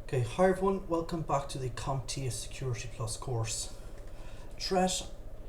Okay, hi everyone, welcome back to the Comptia Security Plus course. Threat,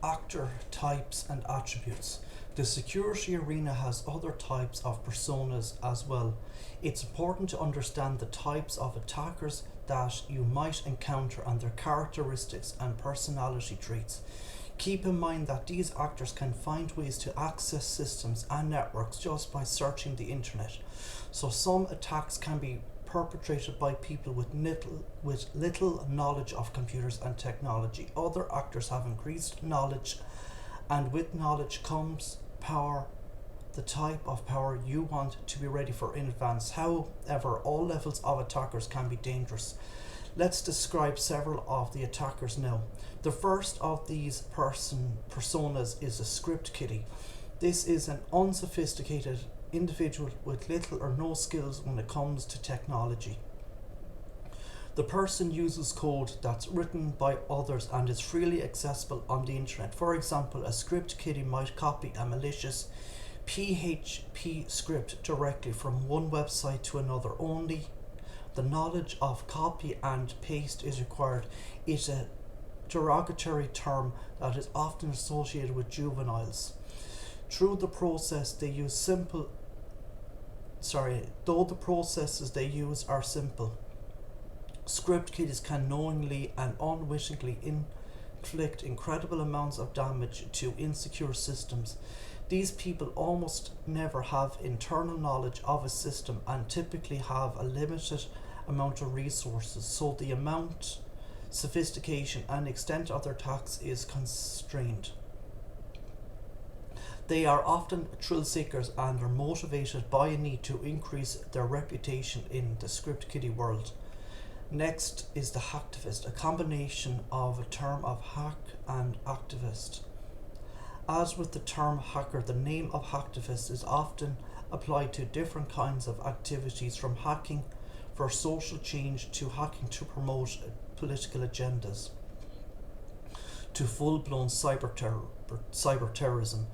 actor, types and attributes. The security arena has other types of personas as well. It's important to understand the types of attackers that you might encounter and their characteristics and personality traits. Keep in mind that these actors can find ways to access systems and networks just by searching the internet. So some attacks can be perpetrated by people with little knowledge of computers and technology. Other actors have increased knowledge, and with knowledge comes power, the type of power you want to be ready for in advance. However, all levels of attackers can be dangerous. Let's describe several of the attackers now. The first of these personas is a script kiddie. This is an unsophisticated individual with little or no skills when it comes to technology. The person uses code that's written by others and is freely accessible on the internet. For example, a script kiddie might copy a malicious PHP script directly from one website to another. Only the knowledge of copy and paste is required. It's a derogatory term that is often associated with juveniles. Though the processes they use are simple, script kiddies can knowingly and unwittingly inflict incredible amounts of damage to insecure systems. These people almost never have internal knowledge of a system and typically have a limited amount of resources, so the amount, sophistication and extent of their attacks is constrained. They are often thrill seekers and are motivated by a need to increase their reputation in the script kiddie world. Next is the hacktivist, a combination of a term of hack and activist. As with the term hacker, the name of hacktivist is often applied to different kinds of activities, from hacking for social change to hacking to promote political agendas to full-blown cyber terrorism.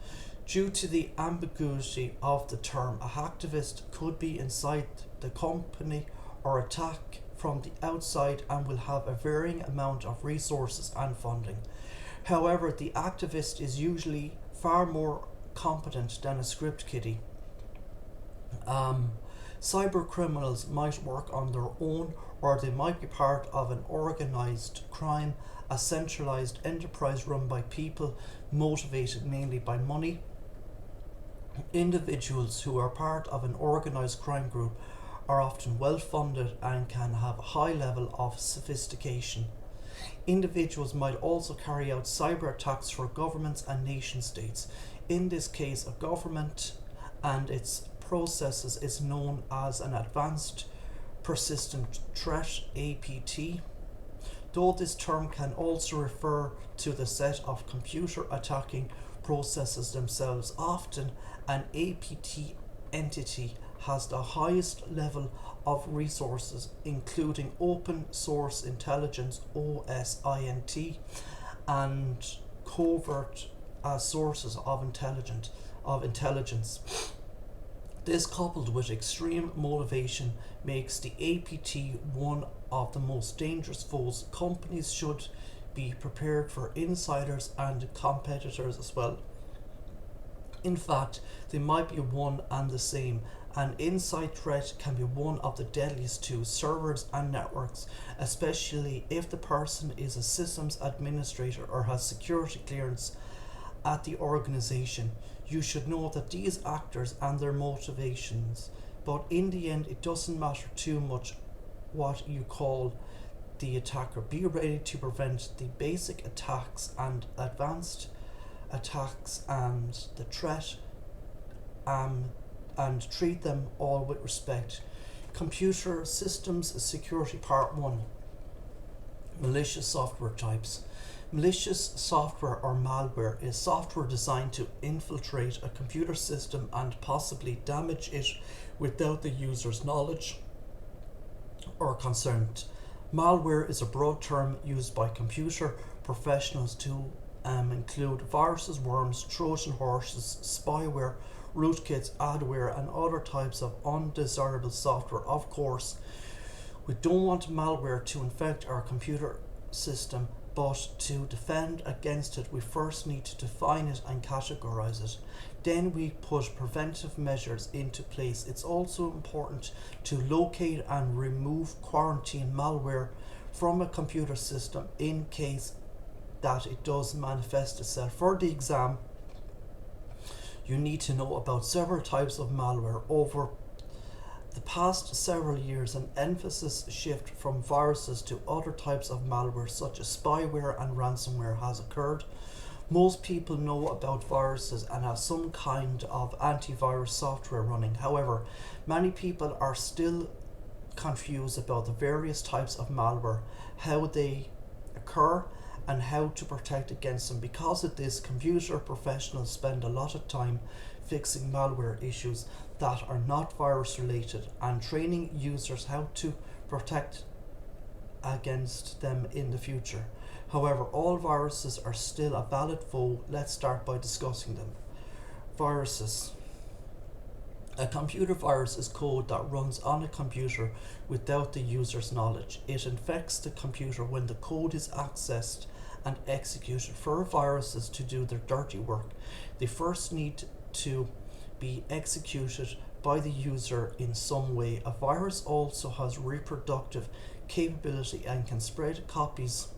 Due to the ambiguity of the term, a hacktivist could be inside the company or attack from the outside and will have a varying amount of resources and funding. However, the activist is usually far more competent than a script kiddie. Cyber criminals might work on their own, or they might be part of an organized crime, a centralized enterprise run by people motivated mainly by money. Individuals who are part of an organized crime group are often well funded and can have a high level of sophistication. Individuals might also carry out cyber attacks for governments and nation states. In this case, a government and its processes is known as an Advanced Persistent Threat (APT). Though this term can also refer to the set of computer attacking processes themselves, often an APT entity has the highest level of resources, including open source intelligence (OSINT) and covert sources of intelligence. This, coupled with extreme motivation, makes the APT one of the most dangerous foes. Companies should be prepared for insiders and competitors as well. In fact, they might be one and the same. An inside threat can be one of the deadliest to servers and networks, especially if the person is a systems administrator or has security clearance at the organization. You should know that these actors and their motivations, but in the end it doesn't matter too much what you call the attacker. Be ready to prevent the basic attacks and advanced attacks and the threat, and treat them all with respect. Computer Systems Security Part 1. Malicious software types. Malicious software, or malware, is software designed to infiltrate a computer system and possibly damage it without the user's knowledge or consent. Malware is a broad term used by computer professionals to include viruses, worms, Trojan horses, spyware, rootkits, adware, and other types of undesirable software. Of course, We don't want malware to infect our computer system, but to defend against it, we first need to define it and categorize it. Then we put preventive measures into place. It's also important to locate and remove quarantine malware from a computer system in case that it does manifest itself. For the exam, you need to know about several types of malware. Over the past several years, an emphasis shift from viruses to other types of malware such as spyware and ransomware has occurred. Most people know about viruses and have some kind of antivirus software running. However, many people are still confused about the various types of malware, how they occur, and how to protect against them. Because of this, computer professionals spend a lot of time fixing malware issues that are not virus related and training users how to protect against them in the future. However, all viruses are still a valid foe. Let's start by discussing them. Viruses. A computer virus is code that runs on a computer without the user's knowledge. It infects the computer when the code is accessed and executed. For viruses to do their dirty work, they first need to be executed by the user in some way. A virus also has reproductive capability and can spread copies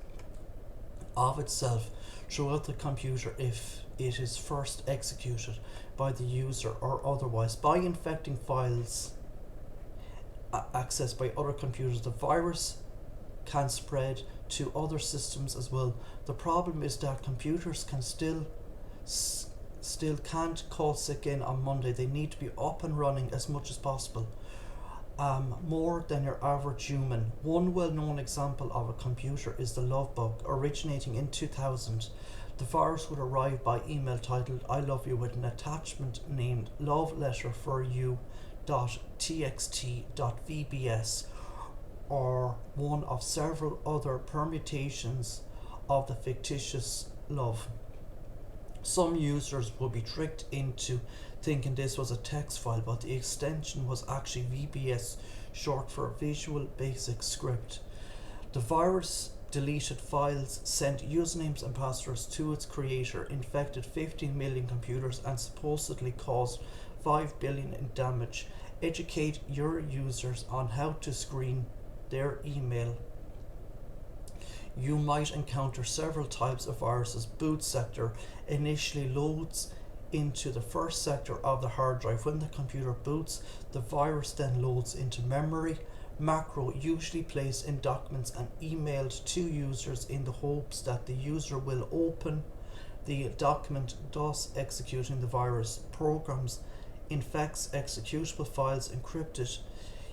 of itself throughout the computer if it is first executed by the user or otherwise. By infecting files accessed by other computers, the virus can spread to other systems as well. The problem is that computers can still can't call sick in on Monday. They need to be up and running as much as possible. More than your average human. One well-known example of a computer is the love bug, originating in 2000. The virus would arrive by email titled "I love you" with an attachment named "love letter for you.txt.vbs" or one of several other permutations of the fictitious love. Some users would be tricked into thinking this was a text file, but the extension was actually VBS, short for Visual Basic Script. The virus deleted files, sent usernames and passwords to its creator, infected 15 million computers, and supposedly caused 5 billion in damage. Educate your users on how to screen their email. You might encounter several types of viruses. Boot sector initially loads into the first sector of the hard drive. When the computer boots, the virus then loads into memory. Macro, usually placed in documents and emailed to users in the hopes that the user will open the document, thus executing the virus. Programs, infects executable files, encrypted,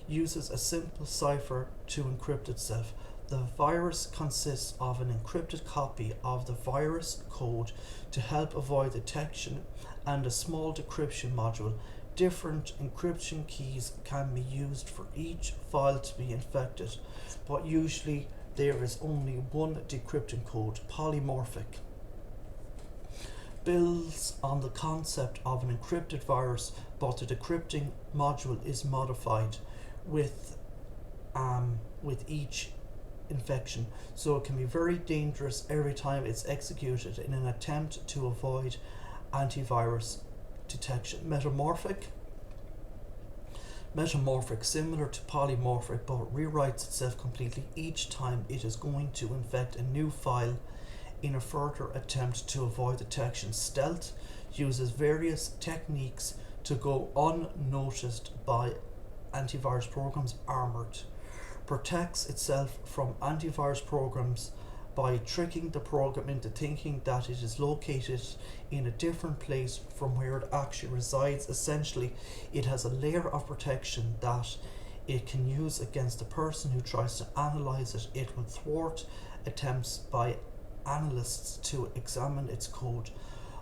uses a simple cipher to encrypt itself. The virus consists of an encrypted copy of the virus code to help avoid detection and a small decryption module. Different encryption keys can be used for each file to be infected, but usually there is only one decryption code. Polymorphic builds on the concept of an encrypted virus, but the decrypting module is modified with each infection, so it can be very dangerous every time it's executed in an attempt to avoid antivirus detection. Metamorphic, similar to polymorphic, but rewrites itself completely each time it is going to infect a new file in a further attempt to avoid detection. Stealth uses various techniques to go unnoticed by antivirus programs. Armored protects itself from antivirus programs by tricking the program into thinking that it is located in a different place from where it actually resides. Essentially, it has a layer of protection that it can use against the person who tries to analyze it. It will thwart attempts by analysts to examine its code.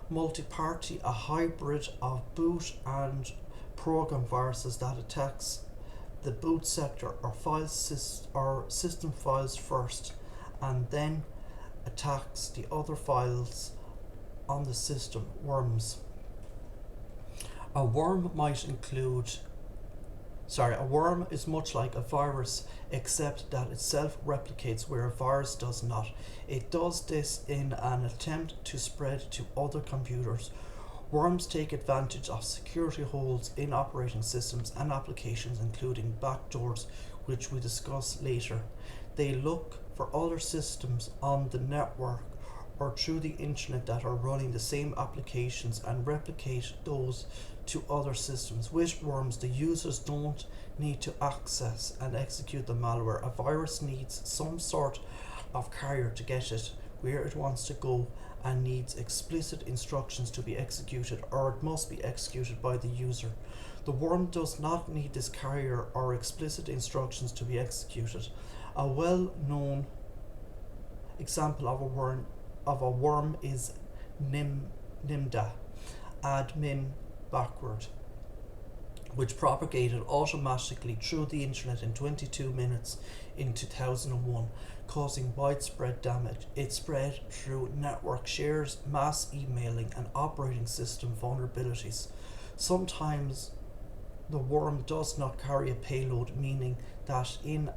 Multi-party, a hybrid of boot and program viruses that attacks the boot sector or system files first, and then attacks the other files on the system. Worms. A worm might include A worm is much like a virus, except that it self-replicates where a virus does not. It does this in an attempt to spread to other computers. Worms take advantage of security holes in operating systems and applications, including backdoors, which we discuss later. They look for other systems on the network or through the internet that are running the same applications and replicate those to other systems. With worms, the users don't need to access and execute the malware. A virus needs some sort of carrier to get it where it wants to go and needs explicit instructions to be executed, or it must be executed by the user. The worm does not need this carrier or explicit instructions to be executed. A well-known example of a worm is NIMDA, admin backward, which propagated automatically through the internet in 22 minutes in 2001, causing widespread damage. It spread through network shares, mass emailing, and operating system vulnerabilities. Sometimes the worm does not carry a payload, meaning that in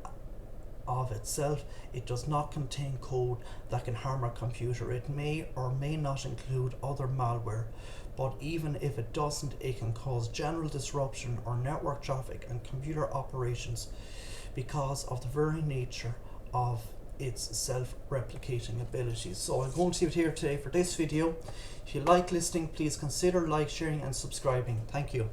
of itself it does not contain code that can harm a computer. It may or may not include other malware, but even if it doesn't, it can cause general disruption or network traffic and computer operations because of the very nature of its self-replicating abilities. So I'm going to leave it here today for this video. If you like listening, please consider like, sharing and subscribing. Thank you.